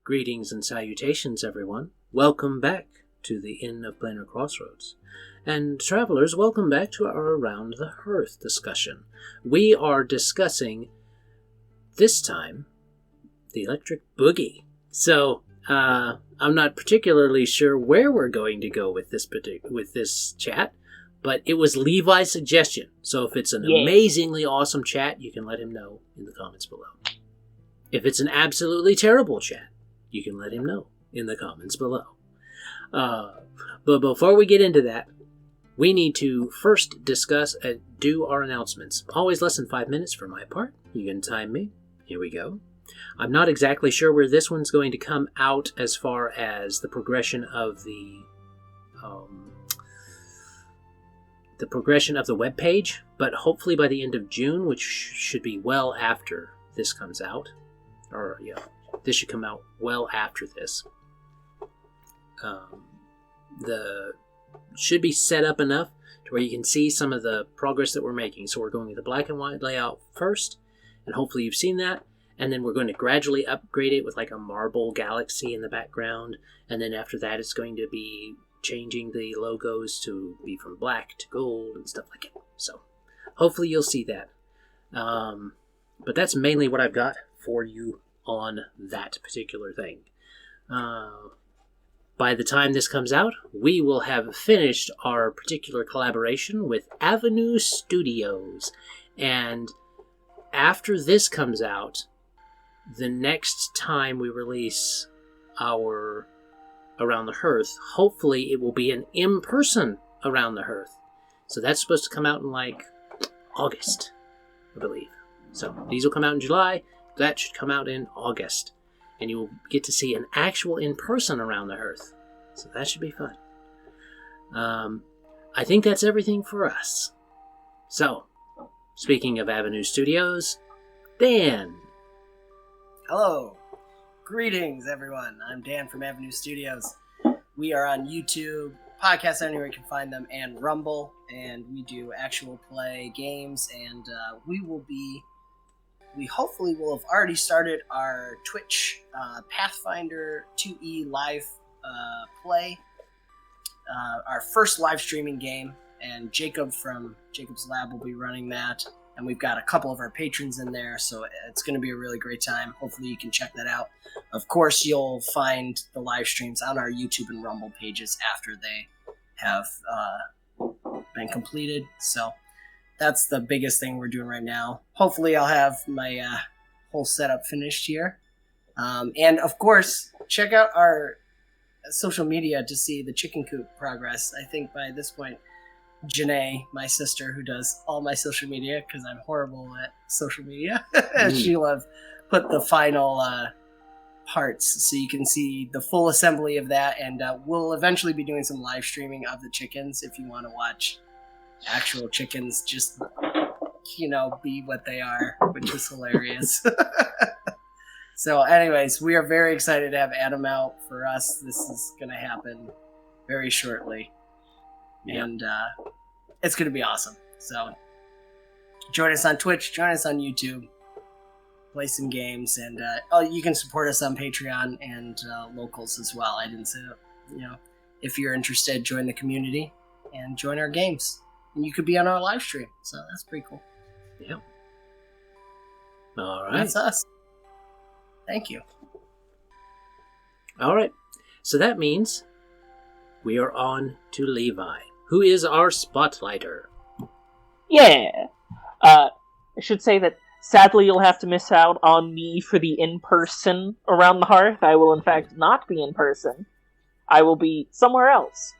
Greetings and salutations, everyone. Welcome back to the Inn of Planar Crossroads. And travelers, welcome back to our Around the Hearth discussion. We are discussing, this time, the Electric Boogie. So, I'm not particularly sure where we're going to go with this chat, but it was Levi's suggestion. So if it's an amazingly awesome chat, you can let him know in the comments below. If it's an absolutely terrible chat, you can let him know in the comments below. But before we get into that, we need to first discuss and do our announcements. Always less than 5 minutes for my part. You can time me. Here we go. I'm not exactly sure where this one's going to come out as far as the progression of the web page, but hopefully by the end of June, which should be well after this comes out, this should come out well after this. Should be set up enough to where you can see some of the progress that we're making. So we're going with the black and white layout first, and hopefully you've seen that. And then we're going to gradually upgrade it with like a marble galaxy in the background. And then after that, it's going to be changing the logos to be from black to gold and stuff like it. So hopefully you'll see that. But that's mainly what I've got for you on that particular thing. By the time this comes out, we will have finished our particular collaboration with Avenue Studios. And after this comes out, the next time we release our Around the Hearth, hopefully it will be an in-person Around the Hearth. So that's supposed to come out in like August, I believe. So these will come out in July. That should come out in August. And you will get to see an actual in-person Around the Hearth. So that should be fun. I think that's everything for us. So, speaking of Avenue Studios, Dan. Hello. Greetings, everyone. I'm Dan from Avenue Studios. We are on YouTube, Podcast anywhere you can find them, and Rumble, and we do actual play games, and we hopefully will have already started our Twitch Pathfinder 2E live play, our first live streaming game, and Jacob from Jacob's Lab will be running that, and we've got a couple of our patrons in there, so it's going to be a really great time. Hopefully you can check that out. Of course, you'll find the live streams on our YouTube and Rumble pages after they have been completed, so that's the biggest thing we're doing right now. Hopefully I'll have my whole setup finished here. And of course, check out our social media to see the chicken coop progress. I think by this point, Janae, my sister, who does all my social media, because I'm horrible at social media, she'll have put the final parts so you can see the full assembly of that. And we'll eventually be doing some live streaming of the chickens if you want to watch actual chickens just, be what they are, which is hilarious. So anyways, we are very excited to have Adam out for us. This is going to happen very shortly. Yep. And it's going to be awesome. So join us on Twitch, join us on YouTube, play some games, and you can support us on Patreon and locals as well. I didn't say that. If you're interested, join the community and join our games. And you could be on our live stream. So that's pretty cool. Yeah. All right. That's us. Thank you. All right. So that means we are on to Levi, who is our spotlighter. Yeah. I should say that sadly you'll have to miss out on me for the in-person Around the Hearth. I will in fact not be in person. I will be somewhere else.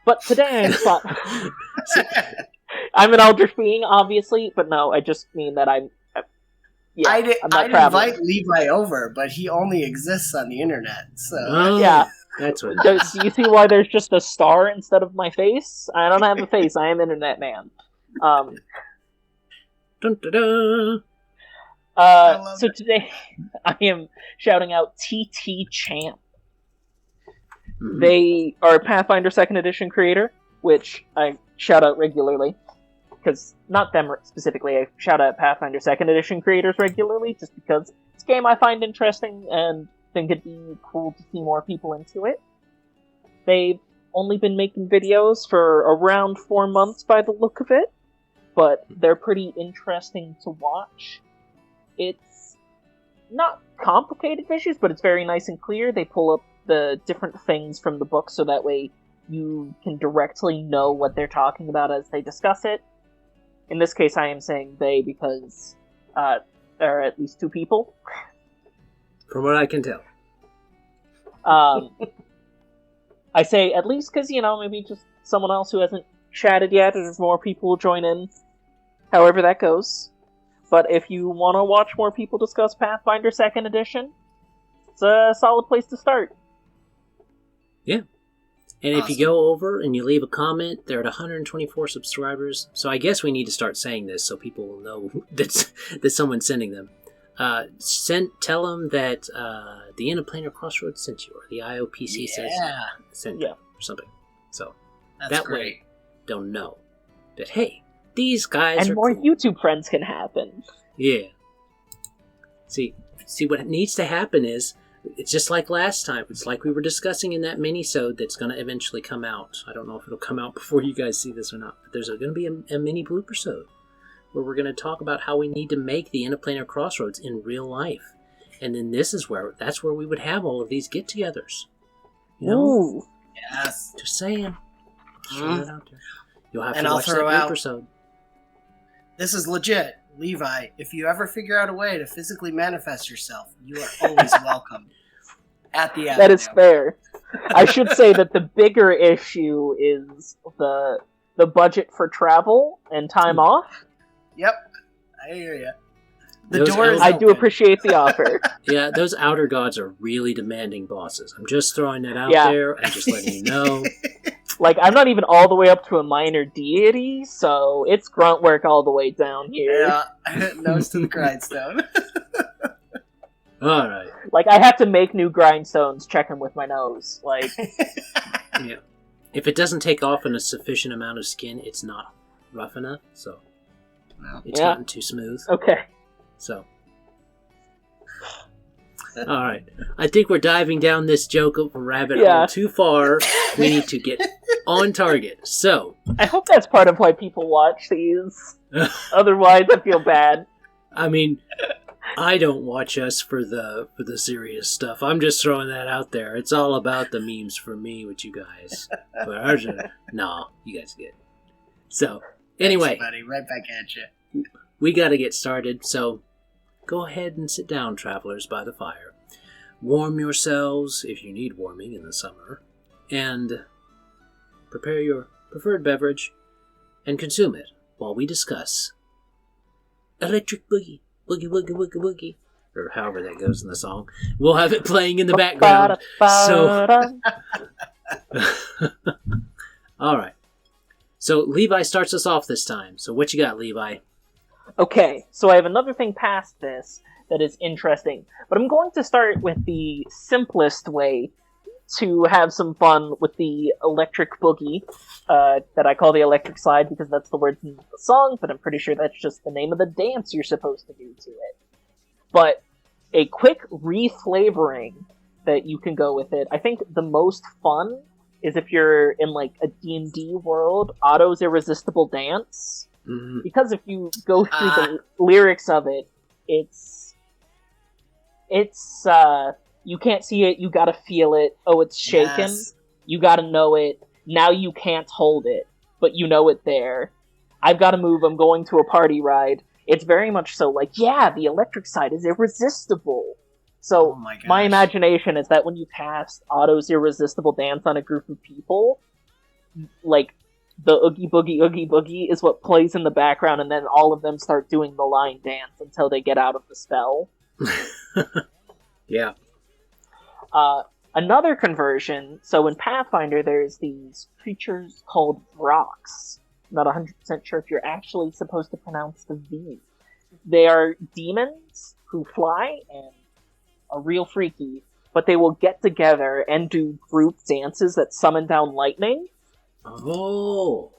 But today I'm I'm an Eldritch being, obviously, but no, I just mean that I'm I'd invite Levi over, but he only exists on the internet, so... yeah. That's what Do you see why there's just a star instead of my face? I don't have a face, I am Internet Man. Dun, dun, dun. So today, I am shouting out TT Champ. Mm-hmm. They are a Pathfinder 2nd Edition creator, which I shout out regularly. Because, not them specifically, I shout out Pathfinder 2nd Edition creators regularly, just because it's a game I find interesting and think it'd be cool to see more people into it. They've only been making videos for around 4 months by the look of it, but they're pretty interesting to watch. It's not complicated visuals, but it's very nice and clear. They pull up the different things from the book so that way you can directly know what they're talking about as they discuss it. In this case, I am saying they because there are at least 2 people. From what I can tell. I say at least because, maybe just someone else who hasn't chatted yet, or more people will join in. However that goes. But if you want to watch more people discuss Pathfinder 2nd Edition, it's a solid place to start. Yeah. And if you go over and you leave a comment, they're at 124 subscribers. So I guess we need to start saying this so people will know that someone's sending them. Tell them that the Inn of Planar Crossroads sent you, or the IOPC sent you, or something. So that great. way they'll know that, hey, these guys and are more cool. YouTube friends can happen. Yeah. See, what needs to happen is, it's just like last time. It's like we were discussing in that mini-sode that's going to eventually come out. I don't know if it'll come out before you guys see this or not, but there's going to be a mini bloopersode where we're going to talk about how we need to make the Inn of Planar Crossroads in real life. And then that's where we would have all of these get-togethers. Ooh. Yes. Just saying. Throw that out there. You'll have And to I'll watch that throw out- bloopersode. This is legit. Levi, if you ever figure out a way to physically manifest yourself, you are always welcome at the Avenue. That is fair. I should say that the bigger issue is the budget for travel and time off. Yep, I hear you. The Those door is I do open. appreciate the offer. Yeah, those outer gods are really demanding bosses. I'm just throwing that out Yeah. there and just letting you know. Like, I'm not even all the way up to a minor deity, so it's grunt work all the way down here. Yeah, nose to the grindstone. All right. Like, I have to make new grindstones, check them with my nose. Like, Yeah. If it doesn't take off in a sufficient amount of skin, it's not rough enough, so No. it's Yeah. gotten too smooth. okay. So, all right. I think we're diving down this joke rabbit hole too far. We need to get on target. So, I hope that's part of why people watch these. Otherwise, I feel bad. I mean, I don't watch us for the serious stuff. I'm just throwing that out there. It's all about the memes for me with you guys. But ours are, no, you guys get it. So, anyway. Thanks, buddy. Right back at you. We got to get started, so go ahead and sit down, travelers, by the fire. Warm yourselves, if you need warming in the summer, and prepare your preferred beverage and consume it while we discuss Electric Boogie, Boogie Woogie Woogie Woogie, or however that goes in the song. We'll have it playing in the background. So, all right. So Levi starts us off this time. So what you got, Levi? Okay, so I have another thing past this that is interesting, but I'm going to start with the simplest way to have some fun with the electric boogie, that I call the electric slide because that's the words in the song, but I'm pretty sure that's just the name of the dance you're supposed to do to it. But a quick reflavoring that you can go with it, I think the most fun is if you're in like a D&D world, Otto's Irresistible Dance. Mm-hmm. Because if you go through the lyrics of it, it's you can't see it, you gotta feel it. Oh, it's shaken. Yes. You gotta know it. Now you can't hold it, but you know it there. I've gotta move, I'm going to a party ride. It's very much so like, yeah, the electric side is irresistible. So, Oh my gosh. my imagination is that when you cast Otto's Irresistible Dance on a group of people, like, the Oogie Boogie is what plays in the background, and then all of them start doing the line dance until they get out of the spell. Yeah. Another conversion, so in Pathfinder there's these creatures called Vrocks. I'm not 100% sure if you're actually supposed to pronounce the V. They are demons who fly and are real freaky, but they will get together and do group dances that summon down lightning. Oh.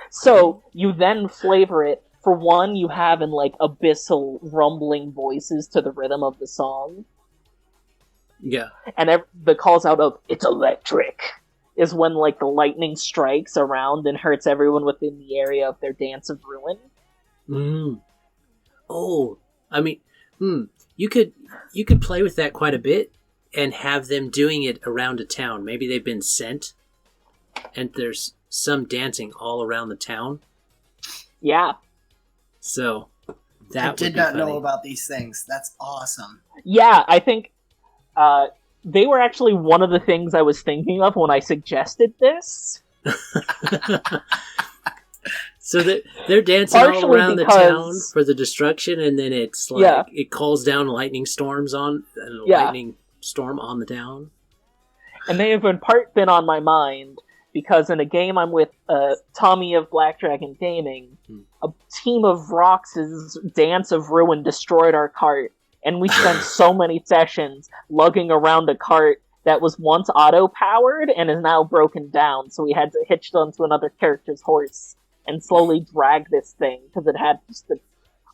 So, you then flavor it. For one, you have in, like, abyssal, rumbling voices to the rhythm of the song. Yeah. And the calls out of, "It's electric," is when, like, the lightning strikes around and hurts everyone within the area of their Dance of Ruin. Oh, I mean, you could play with that quite a bit and have them doing it around a town. Maybe they've been sent, and there's some dancing all around the town. Yeah. So that I did not know about these things. That's awesome. Yeah, I think they were actually one of the things I was thinking of when I suggested this. So they're dancing Partially all around because, the town for the destruction, and then it's like it calls down lightning storms lightning storm on the town. And they have in part been on my mind because in a game I'm with Tommy of Black Dragon Gaming, a team of Vrock's Dance of Ruin destroyed our cart, and we spent so many sessions lugging around a cart that was once auto-powered and is now broken down, so we had to hitch it onto another character's horse and slowly drag this thing, because it had just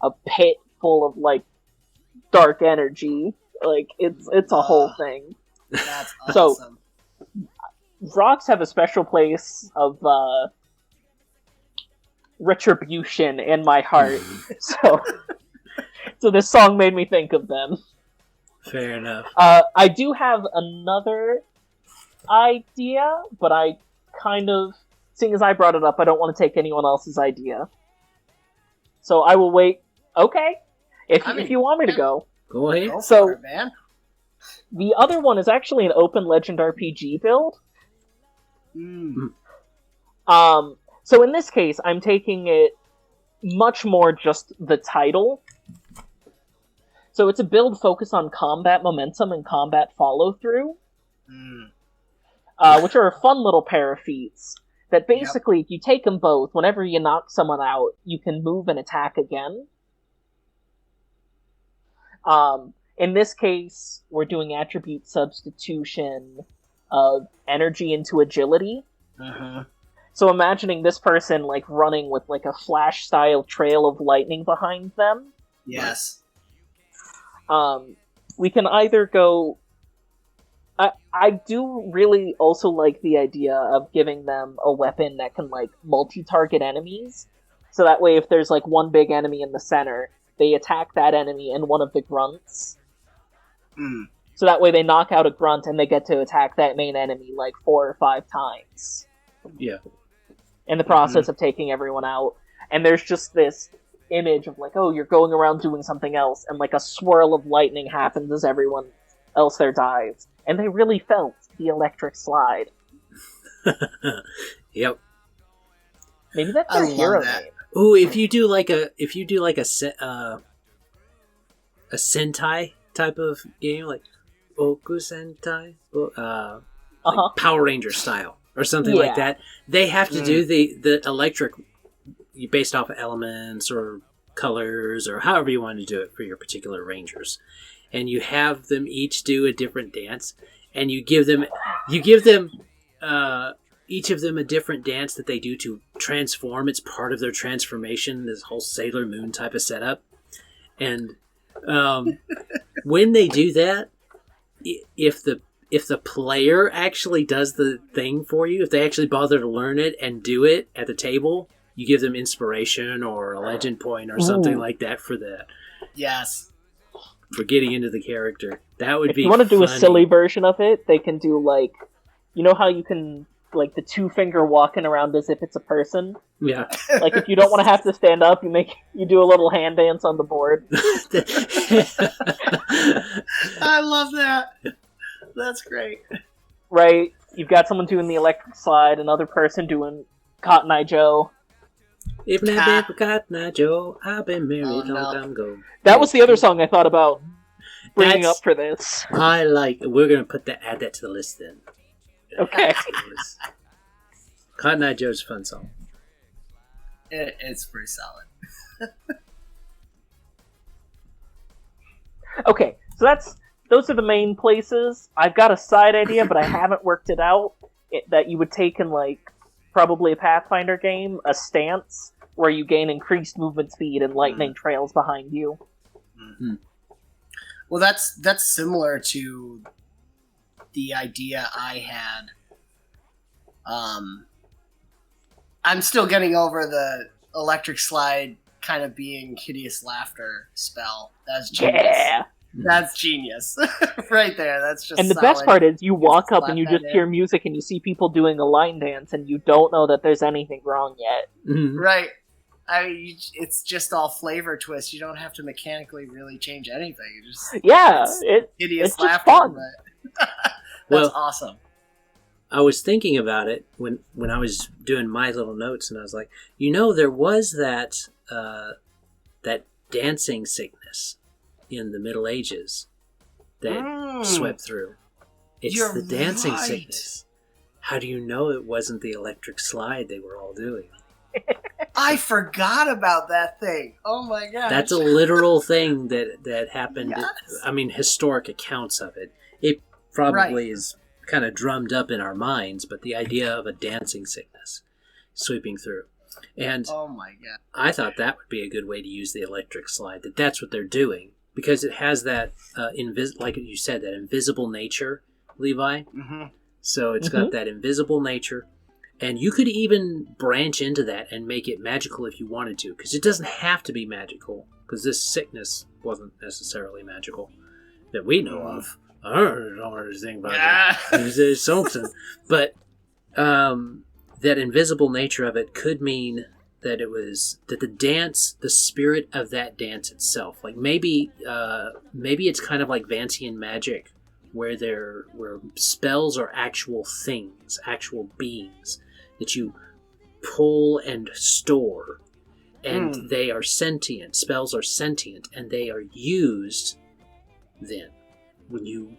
a pit full of, like, dark energy. Like, it's a whole thing. That's awesome. So, Vrocks have a special place of retribution in my heart. So this song made me think of them. Fair enough. I do have another idea, but I kind of, seeing as I brought it up, I don't want to take anyone else's idea. So I will wait. Okay. If you want me to go. Go ahead. Go So, for it, man. The other one is actually an open legend RPG build. So in this case, I'm taking it much more just the title. So it's a build focused on combat momentum and combat follow-through, which are a fun little pair of feats that basically, if you take them both, whenever you knock someone out, you can move and attack again. In this case, we're doing attribute substitution of energy into agility. So imagining this person, like, running with, like, a Flash-style trail of lightning behind them. Yes. We can either go... I do really also like the idea of giving them a weapon that can, like, multi-target enemies. So that way, if there's, like, one big enemy in the center, they attack that enemy and one of the grunts. So that way they knock out a grunt and they get to attack that main enemy, like, 4 or 5 times. Yeah. In the process of taking everyone out. And there's just this image of, like, oh, you're going around doing something else, and, like, a swirl of lightning happens as everyone else there dies. And they really felt the electric slide. Yep. Maybe that's their hero name. Ooh, if you do like a Sentai type of game, like Oku Sentai, like Power Ranger style or something like that, they have to do the electric based off of elements or colors or however you want to do it for your particular rangers, and you have them each do a different dance, and you give them each of them a different dance that they do to transform. It's part of their transformation, this whole Sailor Moon type of setup. And when they do that, if the player actually does the thing for you, if they actually bother to learn it and do it at the table, you give them inspiration or a legend point or something like that for that. Yes. For getting into the character. That would be If you want to do funny. a silly version of it, they can do, like, you know how you can, like, the 2-finger walking around as if it's a person? Yeah. Like, if you don't want to have to stand up, you do a little hand dance on the board. I love that. That's great. Right? You've got someone doing the electric slide, another person doing Cotton Eye Joe. If not been for Cotton Eye Joe, I've been married long time ago. That was the other song I thought about bringing up for this. I like. We're gonna add that to the list then. Okay. Cotton Eye Joe's a fun song. It's pretty solid. Okay, so those are the main places. I've got a side idea, but I haven't worked it out. That you would take in, like, probably a Pathfinder game, a stance where you gain increased movement speed and lightning trails behind you. Well, that's similar to the idea I had. I'm still getting over the electric slide kind of being hideous laughter spell. That's genius. Yeah. That's genius. Right there. That's just And the solid. best part is you walk up and you slap just that hear in. music and you see people doing a line dance and you don't know that there's anything wrong yet. Mhm. Right. It's just all flavor twist. You don't have to mechanically really change anything. You just Yeah, hideous it's just laughter. fun. But that's Well, awesome. I was thinking about it when I was doing my little notes, and I was like, there was that that dancing sickness in the Middle Ages that swept through. It's You're the dancing right. sickness. How do you know it wasn't the electric slide they were all doing? I forgot about that thing. Oh my gosh. That's a literal thing that happened. Yes. I mean, historic accounts of it. It probably is kind of drummed up in our minds, but the idea of a dancing sickness sweeping through. And Oh my god. I thought that would be a good way to use the electric slide, that's what they're doing, because it has that, like you said, that invisible nature, Levi. Mm-hmm. So it's got that invisible nature, and you could even branch into that and make it magical if you wanted to, because it doesn't have to be magical, because this sickness wasn't necessarily magical that we know of. I don't know anything about it. There's something. But that invisible nature of it could mean that it was that the dance, the spirit of that dance itself, like maybe it's kind of like Vancian magic, where spells are actual things, actual beings that you pull and store, and they are sentient. Spells are sentient, and they are used then. When you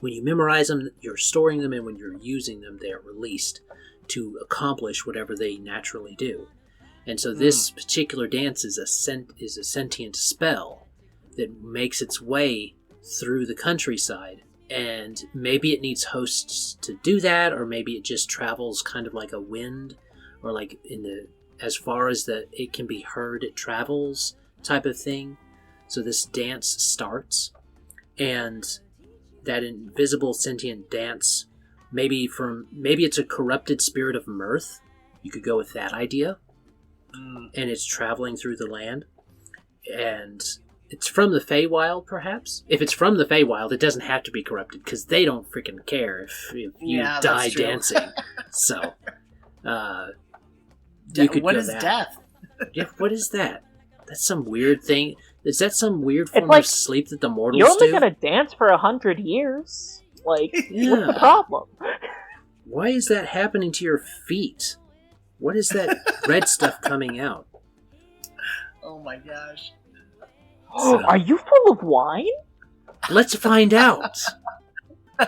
memorize them, you're storing them, and when you're using them, they are released to accomplish whatever they naturally do. And so this particular dance is a sentient spell that makes its way through the countryside, and maybe it needs hosts to do that, or maybe it just travels kind of like a wind, or like as far as that it can be heard it travels type of thing. So this dance starts, and that invisible sentient dance, maybe it's a corrupted spirit of mirth. You could go with that idea. And it's traveling through the land, and it's from the Feywild, perhaps. If it's from the Feywild, it doesn't have to be corrupted, because they don't freaking care if you die dancing. So, you could what go is that. death? Yeah, what is that? That's some weird thing. Is that some weird It's form like, of sleep that the mortals You're only do? gonna dance for 100 years. Like, what's Yeah. the problem? Why is that happening to your feet? What is that red stuff coming out? Oh my gosh. Are you full of wine? Let's find out. Well,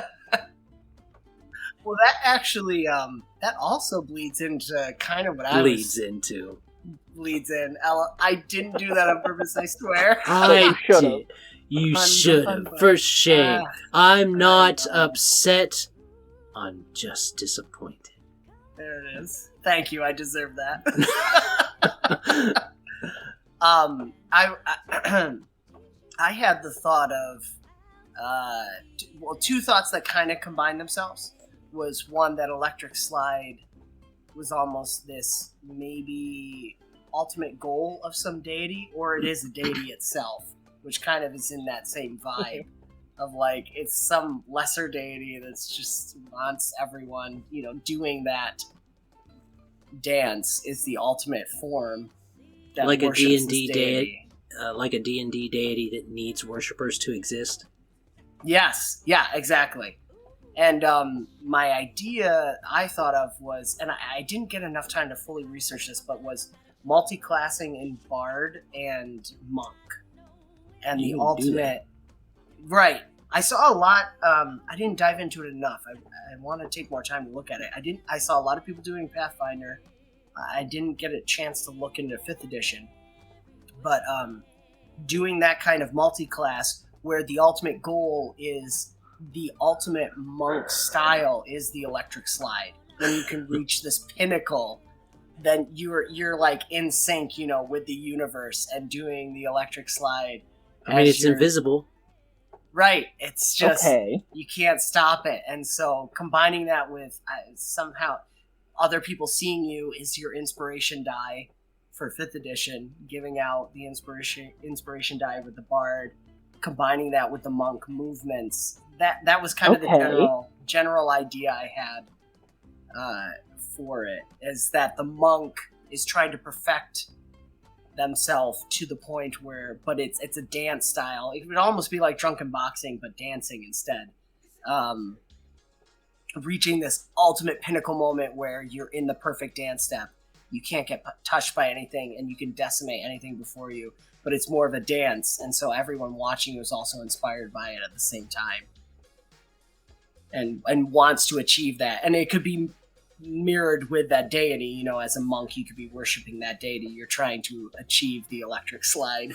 that actually, that also bleeds into kind of what I Leads was... into. Leads in. Ella, I didn't do that on purpose, I swear. I should've. did. You Fun, should fun, have. fun. For shame. I'm not I know. upset. I'm just disappointed. There it is. Thank you, I deserve that. I had the thought of, two thoughts that kind of combined themselves. Was one, that electric slide was almost this maybe ultimate goal of some deity, or it is a deity itself, which kind of is in that same vibe of like, it's some lesser deity that's just wants everyone, doing that dance is the ultimate form that Like a worships D&D this deity. like a D&D deity that needs worshippers to exist. Yes, yeah, exactly. And my idea I thought of was, and I didn't get enough time to fully research this, but was multi-classing in Bard and Monk. And You the can do ultimate... that. Right. I saw a lot, I didn't dive into it enough. I want to take more time to look at it. I saw a lot of people doing Pathfinder. I didn't get a chance to look into 5th edition. But doing that kind of multi-class where the ultimate goal is the ultimate monk style is the electric slide. When you can reach this pinnacle, then you're like in sync, with the universe and doing the electric slide. I mean, as it's you're- invisible. Right. It's just, Okay. you can't stop it. And so combining that with somehow other people seeing you is your inspiration die for 5th edition, giving out the inspiration die with the bard, combining that with the monk movements. That was kind of the general idea I had for it, is that the monk is trying to perfect themselves to the point where, but it's a dance style. It would almost be like drunken boxing, but dancing instead. Reaching this ultimate pinnacle moment where you're in the perfect dance step. You can't get touched by anything, and you can decimate anything before you, but it's more of a dance, and so everyone watching you is also inspired by it at the same time. And wants to achieve that. And it could be mirrored with that deity, you know, as a monk, you could be worshiping that deity. You're trying to achieve the electric slide.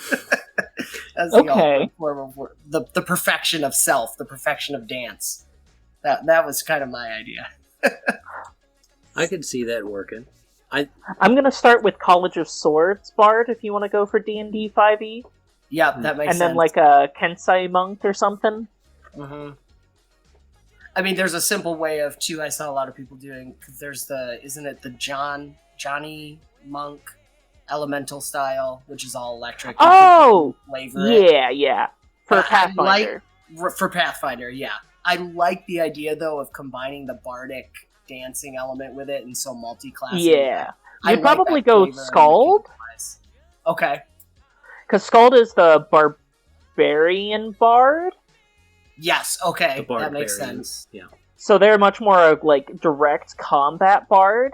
As the perfection of self, the perfection of dance. That was kind of my idea. I could see that working. I'm going to start with College of Swords Bard if you want to go for D&D 5e. Yeah, that makes sense. And then like a Kensei monk or something. Mm-hmm. I mean, there's a simple way of, too, I saw a lot of people doing, because there's isn't it the Johnny Monk elemental style, which is all electric. Oh! Yeah. For Pathfinder. For Pathfinder, yeah. I like the idea, though, of combining the bardic dancing element with it, and so multi-classing. Yeah. You'd probably go Skald. Okay. Because Skald is the barbarian bard. Yes, okay, that makes sense. Yeah. So they're much more like direct combat bard.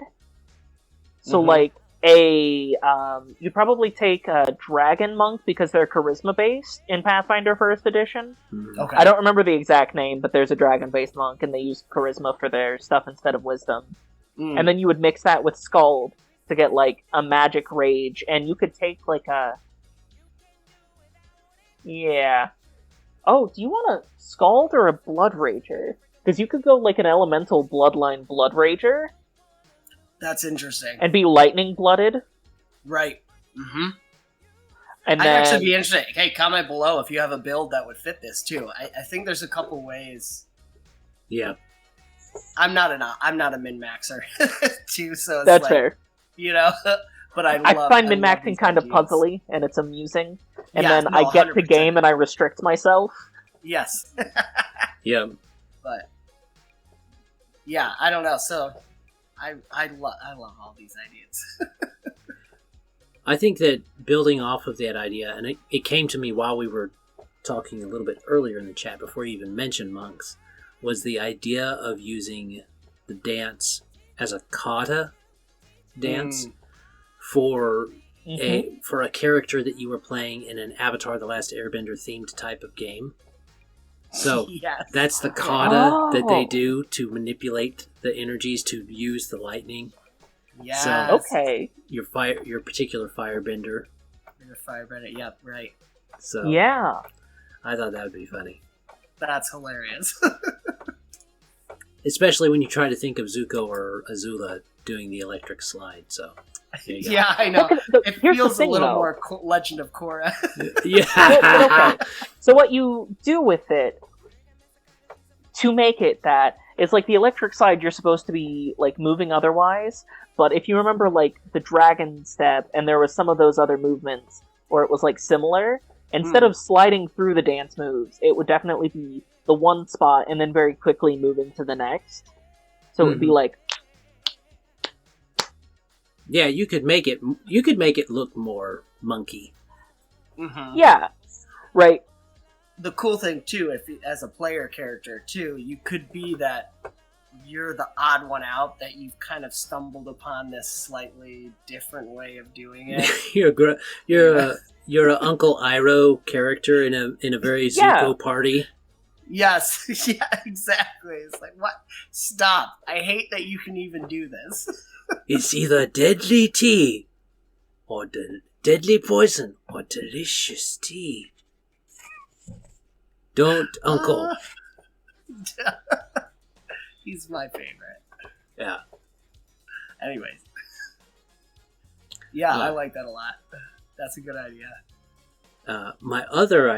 So like you'd probably take a dragon monk because they're charisma based in Pathfinder 1st edition. Okay. I don't remember the exact name, but there's a dragon based monk and they use charisma for their stuff instead of wisdom. And then you would mix that with Skald to get like a magic rage, and you could take like a Oh, do you want a Skald or a Blood Rager? Because you could go like an elemental bloodline Blood Rager. That's interesting. And be lightning blooded. Right. Mm-hmm. And I'd then... actually be interested. Hey, comment below if you have a build that would fit this too. I think there's a couple ways. Yeah. I'm not a min-maxer too, so it's that's like, fair. You know, but I find min-maxing kind of puzzly, and it's amusing. And then I get 100%. To game and I restrict myself. Yes. Yeah. But yeah, I don't know. So I love all these ideas. I think that building off of that idea, and it came to me while we were talking a little bit earlier in the chat before you even mentioned monks, was the idea of using the dance as a kata dance for a character that you were playing in an Avatar: The Last Airbender themed type of game. So that's the kata that they do to manipulate the energies to use the lightning. Yeah. So okay. Your particular firebender. Your firebender. Yep. Right. So yeah, I thought that would be funny. That's hilarious. Especially when you try to think of Zuko or Azula doing the electric slide. So yeah, I know. It feels a little more Legend of Korra. Yeah. Okay. So what you do with it to make it that is like the electric slide, you're supposed to be like moving otherwise. But if you remember like the dragon step, and there was some of those other movements where it was like similar, instead of sliding through the dance moves, it would definitely be the one spot and then very quickly moving to the next. So it would be like, yeah, you could make it look more monkey. Mm-hmm. Yeah, right. The cool thing too, if as a player character too, you could be that you're the odd one out, that you've kind of stumbled upon this slightly different way of doing it. You're a Uncle Iroh character in a very Zuko party. Yes, yeah, exactly. It's like, what? Stop! I hate that you can even do this. It's either deadly tea, or deadly poison, or delicious tea. Don't, Uncle. He's my favorite. Yeah. Anyways. Yeah, I like that a lot. That's a good idea. My other,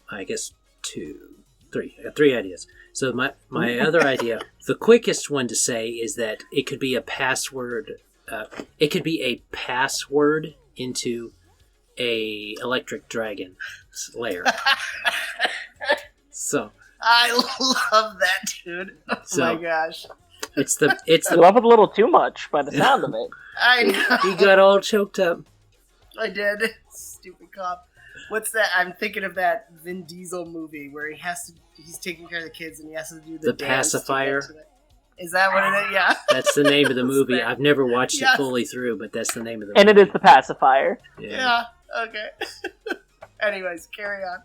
I guess, three. I got three ideas. So my other idea, the quickest one to say, is that it could be a password. It could be a password into a electric dragon lair. So I love that, dude. Oh my gosh. It's the I love it a little too much by the sound of it. I know. He got all choked up. I did. Stupid cop. What's that? I'm thinking of that Vin Diesel movie where he's taking care of the kids and he has to do the dance pacifier. Is that what it is? Yeah. That's the name of the movie. I've never watched it fully through, but that's the name of the and movie. And it is the pacifier. Yeah. Okay. Anyways, carry on.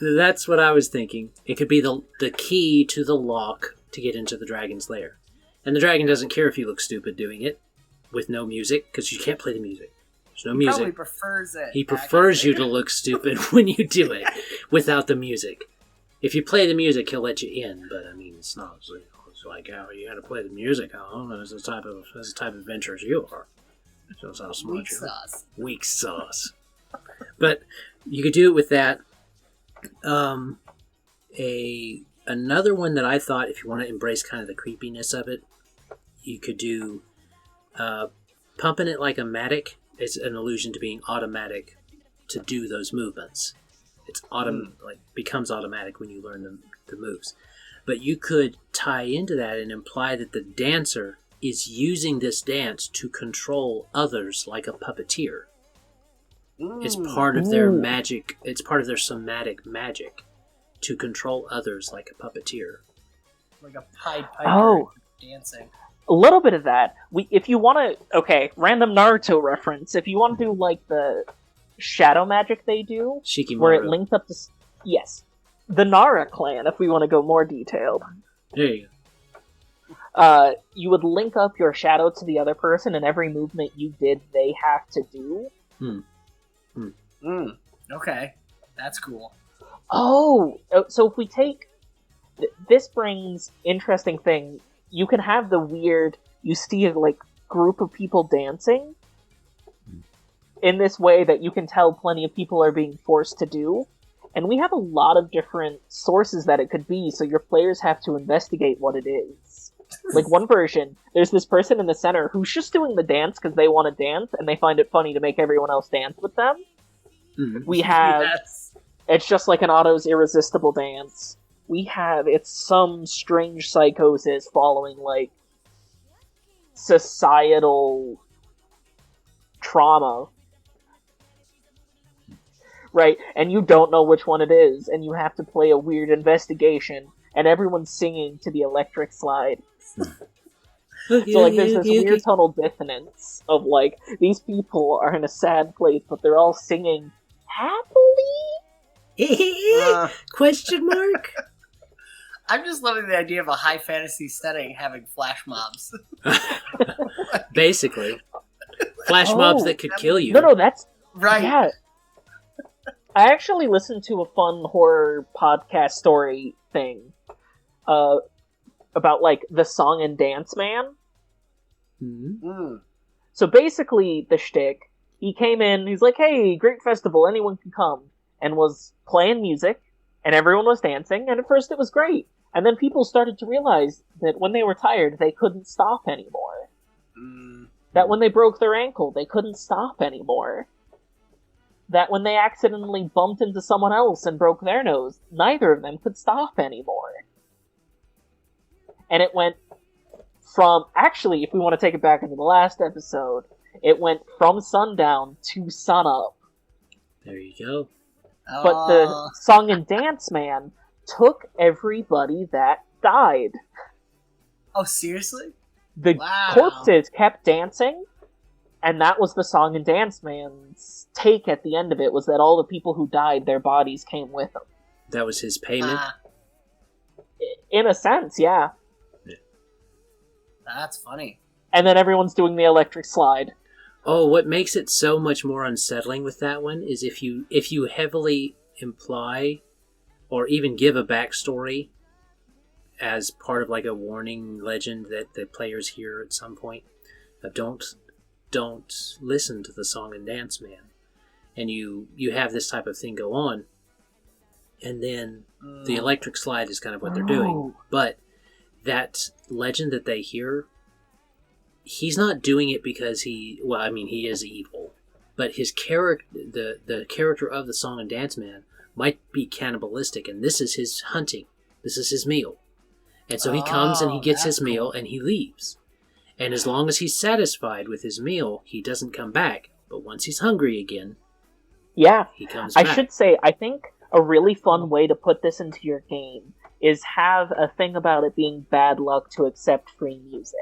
That's what I was thinking. It could be the key to the lock to get into the dragon's lair. And the dragon doesn't care if you look stupid doing it with no music, because you can't play the music. There's no music. He probably prefers it. He prefers you to look stupid when you do it without the music. If you play the music, he'll let you in, but I mean, it's not. It's like, oh, you got to play the music. Oh, that's the type of adventurers you are. Shows how smart Weak you are. sauce. Weak sauce. But you could do it with that. Another one that I thought, if you want to embrace kind of the creepiness of it, you could do pumping it like a matic. It's an allusion to being automatic to do those movements. It's becomes automatic when you learn the moves. But you could tie into that and imply that the dancer is using this dance to control others like a puppeteer. It's part of their magic. It's part of their somatic magic to control others like a puppeteer. Like a Pied Piper dancing. A little bit of that. If you want to, random Naruto reference. If you want to do like the shadow magic they do, Shikimaru. where it links up to the Nara clan. If we want to go more detailed, there you go. You would link up your shadow to the other person, and every movement you did, they have to do. Okay, that's cool. Oh, so if we take this brings interesting thing. You can have the weird. You see a group of people dancing in this way that you can tell plenty of people are being forced to do, and we have a lot of different sources that it could be. So your players have to investigate what it is. Like one version, there's this person in the center who's just doing the dance because they want to dance, and they find it funny to make everyone else dance with them. We have it's just like an Otto's irresistible dance. We have it's some strange psychosis following societal trauma, right? And you don't know which one it is, and you have to play a weird investigation, and everyone's singing to the electric slide. So there's this weird tonal dissonance of these people are in a sad place, but they're all singing happily. Question mark? I'm just loving the idea of a high fantasy setting having flash mobs. Basically. Flash mobs that could kill you. No, that's... Right. Yeah. I actually listened to a fun horror podcast story thing about, the Song and Dance Man. Mm-hmm. So basically, the shtick, he came in, he's like, hey, great festival, anyone can come, and was playing music, and everyone was dancing, and at first it was great. And then people started to realize that when they were tired, they couldn't stop anymore. That when they broke their ankle, they couldn't stop anymore. That when they accidentally bumped into someone else and broke their nose, neither of them could stop anymore. And it went from, actually, if we want to take it back into the last episode, it went from sundown to sunup. There you go. But the Song and Dance Man took everybody that died. Oh, seriously? The corpses kept dancing, and that was the Song and Dance Man's take at the end of it, was that all the people who died, their bodies came with them. That was his payment? In a sense, yeah. That's funny. And then everyone's doing the electric slide. Oh, what makes it so much more unsettling with that one is if you heavily imply or even give a backstory as part of a warning legend that the players hear at some point. Don't listen to the Song and Dance Man. And you have this type of thing go on. and then the electric slide is kind of what they're doing. But that legend that they hear, he's not doing it because he is evil, but his character, the character of the Song and Dance Man, might be cannibalistic, and this is his hunting. This is his meal. And so he comes and he gets his meal and he leaves. And as long as he's satisfied with his meal, he doesn't come back. But once he's hungry again, he comes back. I should say, I think a really fun way to put this into your game is have a thing about it being bad luck to accept free music.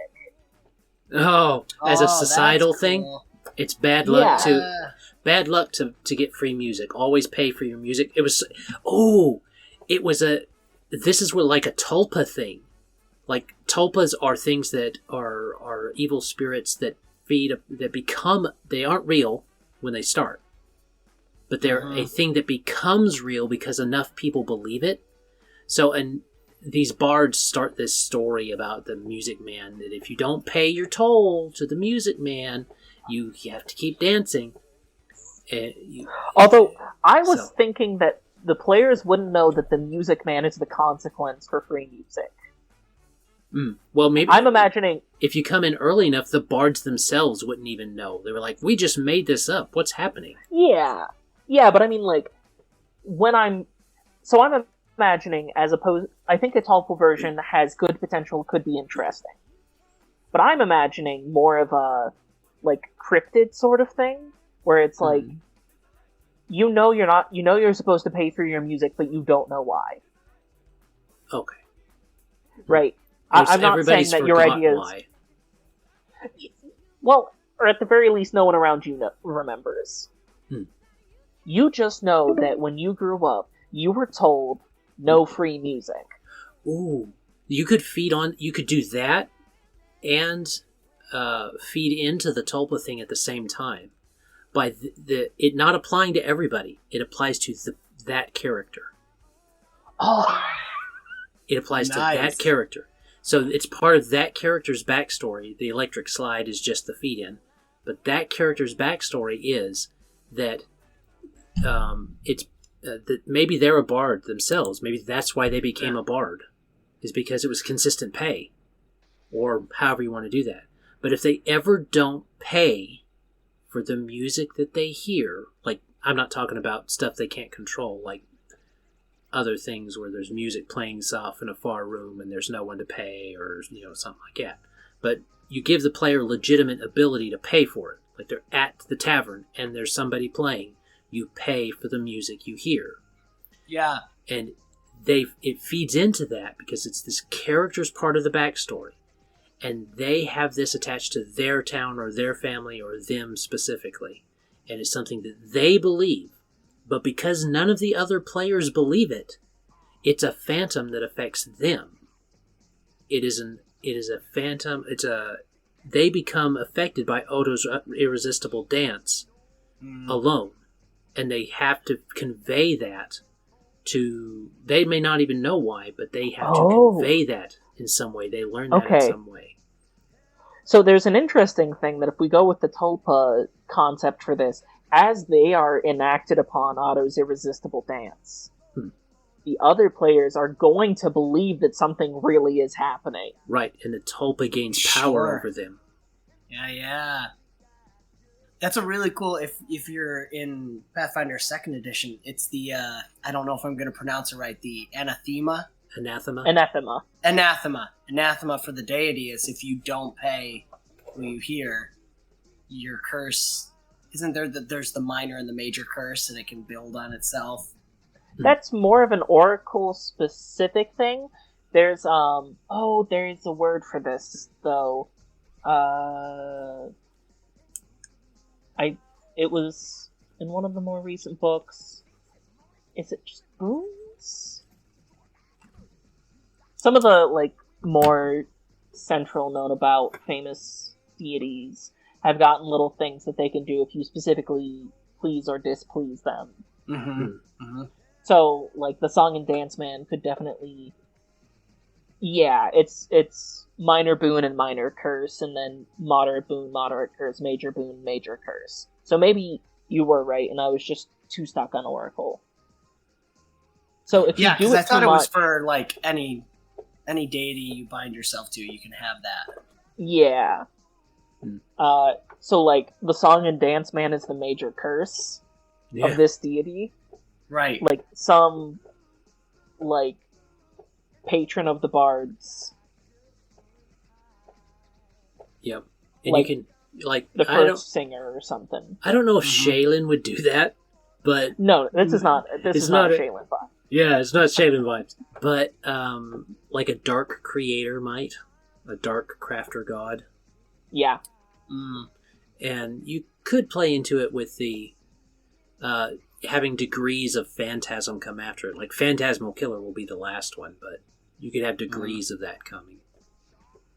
As a societal thing? It's bad luck to get free music. Always pay for your music. This is like a tulpa thing. Like, tulpas are things that are evil spirits that they aren't real when they start. But they're a thing that becomes real because enough people believe it. So, and these bards start this story about the Music Man, that if you don't pay your toll to the Music Man, you have to keep dancing. Although, I was thinking that the players wouldn't know that the Music Man is the consequence for free music. Well, maybe I'm imagining if you come in early enough, the bards themselves wouldn't even know. They were like, "We just made this up. What's happening?" Yeah, but I mean, like, I'm imagining, as opposed, I think a Tulpa version has good potential, could be interesting. But I'm imagining more of a, like, cryptid sort of thing, where it's like, you're supposed to pay for your music, but you don't know why. Okay. Right. I'm not saying that your idea is... Why. Well, or at the very least, no one around you remembers. You just know that when you grew up, you were told no free music. Ooh. You could do that and feed into the Tulpa thing at the same time. By it not applying to everybody. It applies to that character. Oh. It applies to that character. So it's part of that character's backstory. The electric slide is just the feed-in. But that character's backstory is that that maybe they're a bard themselves. Maybe that's why they became a bard. Is because it was consistent pay. Or however you want to do that. But if they ever don't pay for the music that they hear, like, I'm not talking about stuff they can't control, like other things where there's music playing soft in a far room and there's no one to pay, or something like that. But you give the player legitimate ability to pay for it. Like, they're at the tavern and there's somebody playing. You pay for the music you hear. Yeah. And it feeds into that because it's this character's part of the backstory. And they have this attached to their town or their family or them specifically. And it's something that they believe. But because none of the other players believe it, it's a phantom that affects them. It is a phantom. They become affected by Odo's irresistible dance alone. And they have to convey that to... They may not even know why, but they have to convey that in some way. They learn that in some way. So there's an interesting thing that if we go with the Tulpa concept for this, as they are enacted upon Otto's irresistible dance, the other players are going to believe that something really is happening. Right, and the Tulpa gains power over them. Yeah. That's a really cool, if you're in Pathfinder 2nd edition, it's the, I don't know if I'm going to pronounce it right, the Anathema. Anathema for the deity is if you don't pay who you hear, your curse... Isn't there there's the minor and the major curse, and it can build on itself? That's more of an Oracle-specific thing. There's a word for this, though. It was in one of the more recent books. Is it just boons? Some of the, more central known about famous deities have gotten little things that they can do if you specifically please or displease them. So, the Song and Dance Man could definitely... Yeah, it's minor boon and minor curse, and then moderate boon, moderate curse, major boon, major curse. So maybe you were right, and I was just too stuck on Oracle. So if you do because it I thought too it was much, for like any deity you bind yourself to, you can have that. yeah. Hmm. So like the song and dance man is the major curse of this deity. Right. Like some like patron of the bards. Yep. And Like, you can like the first singer or something. I don't know if Shaylin would do that, but No, this is not a Shaylin vibe. Yeah, it's not Shaylin vibes. But like a dark creator might. A dark crafter god. Yeah. And you could play into it with the having degrees of phantasm come after it. Like Phantasmal Killer will be the last one, but you could have degrees of that coming.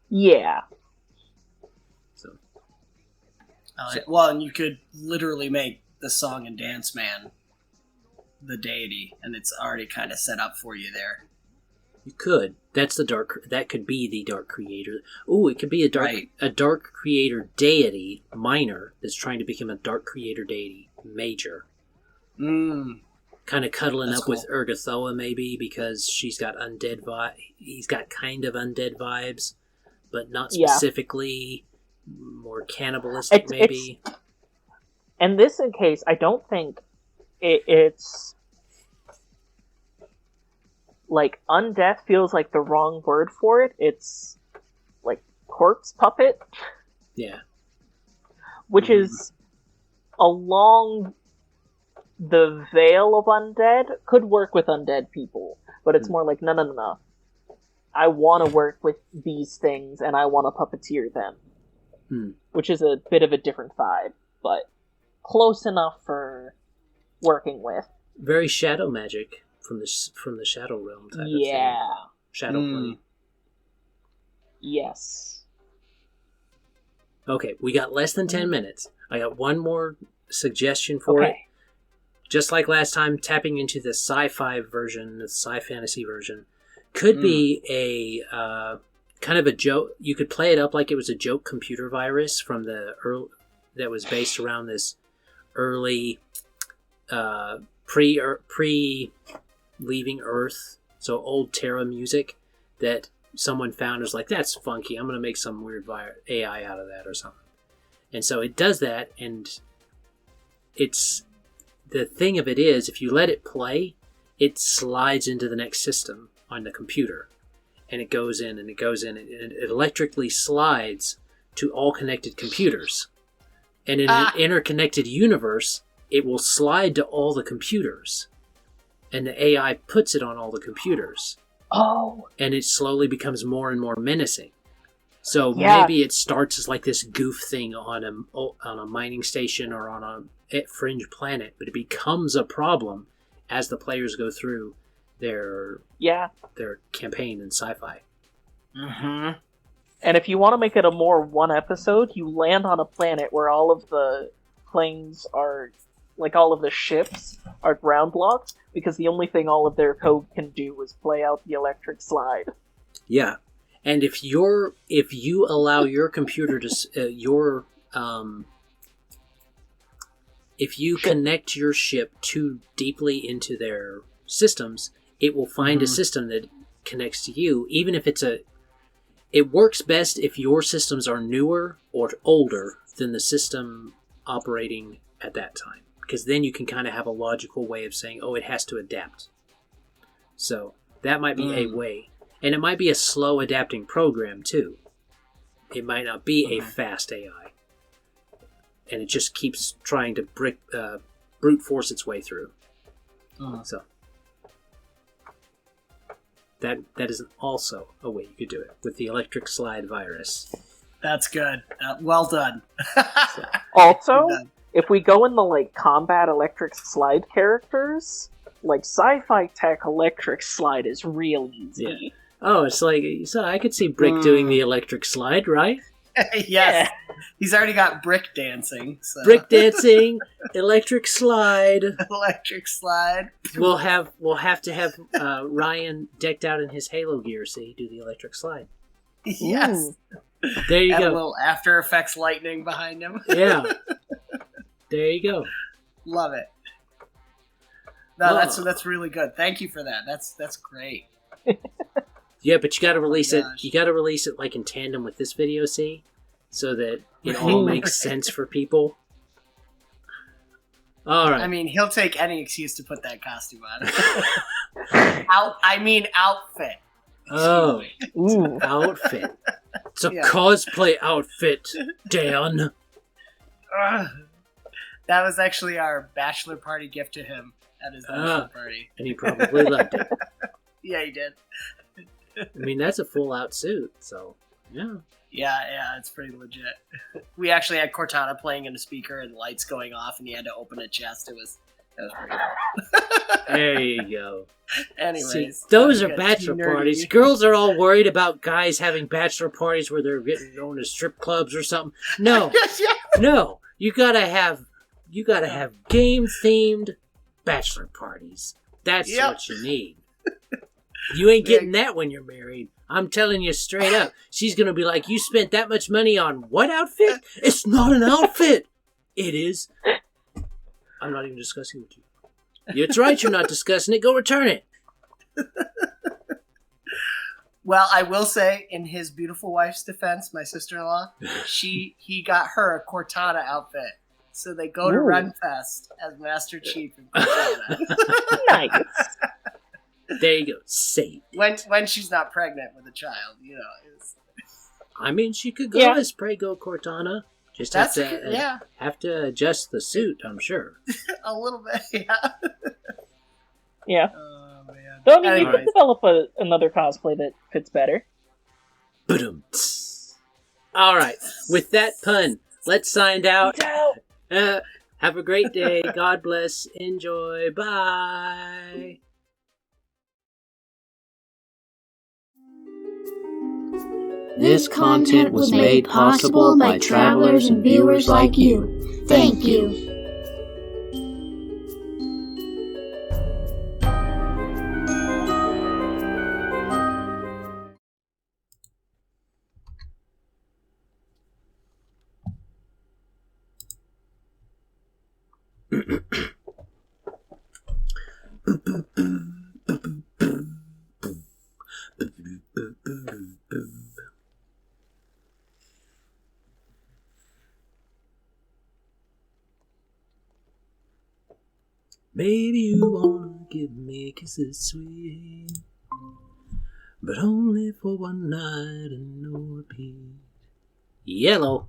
Yeah. So. Well, and you could literally make the song and dance man the deity, and it's already kind of set up for you there. You could. That's the dark. That could be the dark creator. Ooh, it could be a dark creator deity minor that's trying to become a dark creator deity major. Kind of cuddling That's up cool. with Urgathoa maybe because she's got undead vibe. He's got kind of undead vibes, but not specifically. More cannibalistic maybe. In this case, I don't think it's like undeath feels like the wrong word for it. It's like corpse puppet. Yeah. Which is along the veil of undead. Could work with undead people, but it's more like, no. I want to work with these things, and I want to puppeteer them. Which is a bit of a different vibe, but close enough for working with. Very shadow magic from the shadow realm type of thing. Shadow plane. Yes. Okay, we got less than 10 minutes. I got one more suggestion for it. Just like last time, tapping into the sci-fi version, the sci-fantasy version, could be a kind of a joke. You could play it up like it was a joke computer virus from the that was based around this early pre leaving Earth, so old Terra music that someone found was like, that's funky. I'm going to make some weird AI out of that or something. And so it does that, and it's the thing of it is, if you let it play, it slides into the next system on the computer. And it goes in, and it electrically slides to all connected computers. And in an interconnected universe, it will slide to all the computers. And the AI puts it on all the computers. Oh. And it slowly becomes more and more menacing. So maybe it starts as like this goof thing on a mining station or on a fringe planet, but it becomes a problem as the players go through their campaign in sci-fi. And if you want to make it a more one episode, you land on a planet where all of the planes are, like all of the ships are ground locked, because the only thing all of their code can do is play out the electric slide. Yeah. And if you allow your computer to if you connect your ship too deeply into their systems, it will find a system that connects to you, even if it works best if your systems are newer or older than the system operating at that time, because then you can kind of have a logical way of saying, oh, it has to adapt. So that might be a way. And it might be a slow adapting program, too. It might not be a fast AI. And it just keeps trying to brute force its way through. So that is also a way you could do it with the electric slide virus. That's good. Well done. Also, if we go in the combat electric slide characters, sci-fi tech electric slide is real easy. Yeah. Oh, it's so I could see Brick doing the electric slide, right? Yes. Yeah. He's already got brick dancing. So. Brick dancing, electric slide. Electric slide. We'll have to have Ryan decked out in his Halo gear so he do the electric slide. Yes. There you go. A little After Effects lightning behind him. Yeah. There you go. Love it. No, that's really good. Thank you for that. That's great. Yeah, but you got to release it. Gosh. You got to release it like in tandem with this video, see, so that it all makes sense for people. All right. I mean, he'll take any excuse to put that costume on. Outfit. Oh, outfit. It's a cosplay outfit, Dan. That was actually our bachelor party gift to him at his bachelor party. And he probably loved it. Yeah, he did. I mean, that's a full-out suit, so, yeah. Yeah, it's pretty legit. We actually had Cortana playing in a speaker and lights going off, and he had to open a chest. That was pretty cool. There you go. Anyways. See, those are bachelor parties. Girls are all worried about guys having bachelor parties where they're getting known as strip clubs or something. No. No. You gotta have game-themed bachelor parties. That's what you need. You ain't getting that when you're married. I'm telling you straight up. She's going to be like, you spent that much money on what outfit? It's not an outfit. It is. I'm not even discussing with you. It's right, you're not discussing it. Go return it. Well, I will say, in his beautiful wife's defense, my sister-in-law, he got her a Cortana outfit. So they go to Renfest as Master Chief and Cortana. Nice. There you go. Safe. When she's not pregnant with a child, I mean, she could go as Prego Cortana. Just have to adjust the suit, I'm sure. A little bit, yeah. Yeah. Oh, man. Though, I mean, we could develop another cosplay that fits better. All right. With that pun, let's sign out. Have a great day. God bless. Enjoy. Bye. This content was made possible by travelers and viewers like you. Thank you. Maybe you wanna give me kisses sweet, but only for one night and no repeat. Yellow.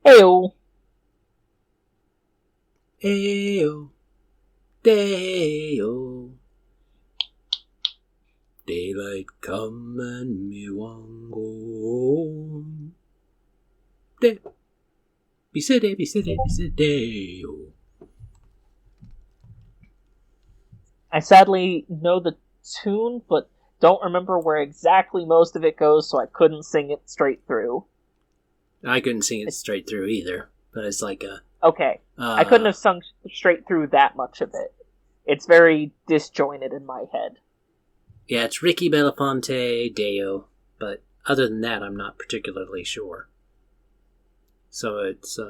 Heyo. Ayo. Dayo. Daylight come and me want go home. Be city, dayo. I sadly know the tune, but don't remember where exactly most of it goes, so I couldn't sing it straight through. I couldn't sing it straight through either, but it's like a... Okay. I couldn't have sung straight through that much of it. It's very disjointed in my head. Yeah, it's Ricky Belafonte, Deo, but other than that, I'm not particularly sure. So it's,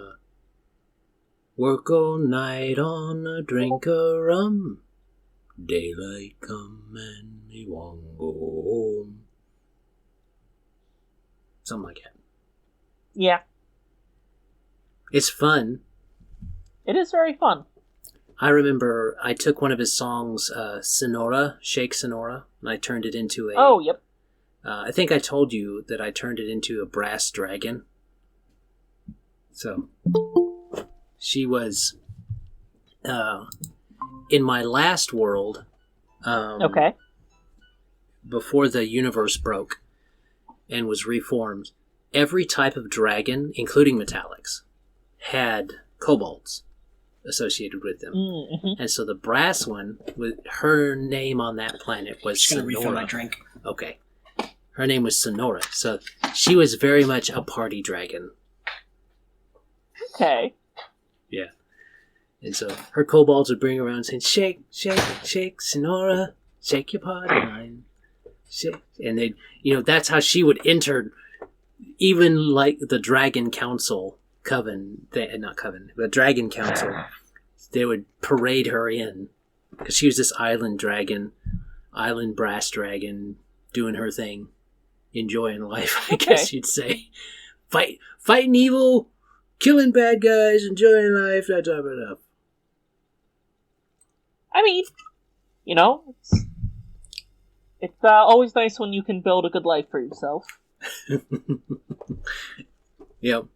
work all night on a drink of rum. Daylight come and me want go home. Something like that. Yeah. It's fun. It is very fun. I remember I took one of his songs, Sonora, Shake Sonora, and I turned it into a... Oh, yep. I think I told you that I turned it into a brass dragon. So, she was... in my last world, okay, before the universe broke and was reformed, every type of dragon, including metallics, had kobolds associated with them. Mm-hmm. And so the brass one, with her name on that planet was Just gonna Sonora. refill my drink. Okay. Her name was Sonora, so she was very much a party dragon. Okay. Yeah. And so her kobolds would bring her around saying, shake, shake, shake, Sonora, shake your party line. Shake. And they, that's how she would enter, even like the Dragon Council the Dragon Council, they would parade her in Because she was this island brass dragon, doing her thing, enjoying life, I guess you'd say. Fighting evil, killing bad guys, enjoying life, that type of stuff. I mean, it's always nice when you can build a good life for yourself. Yep.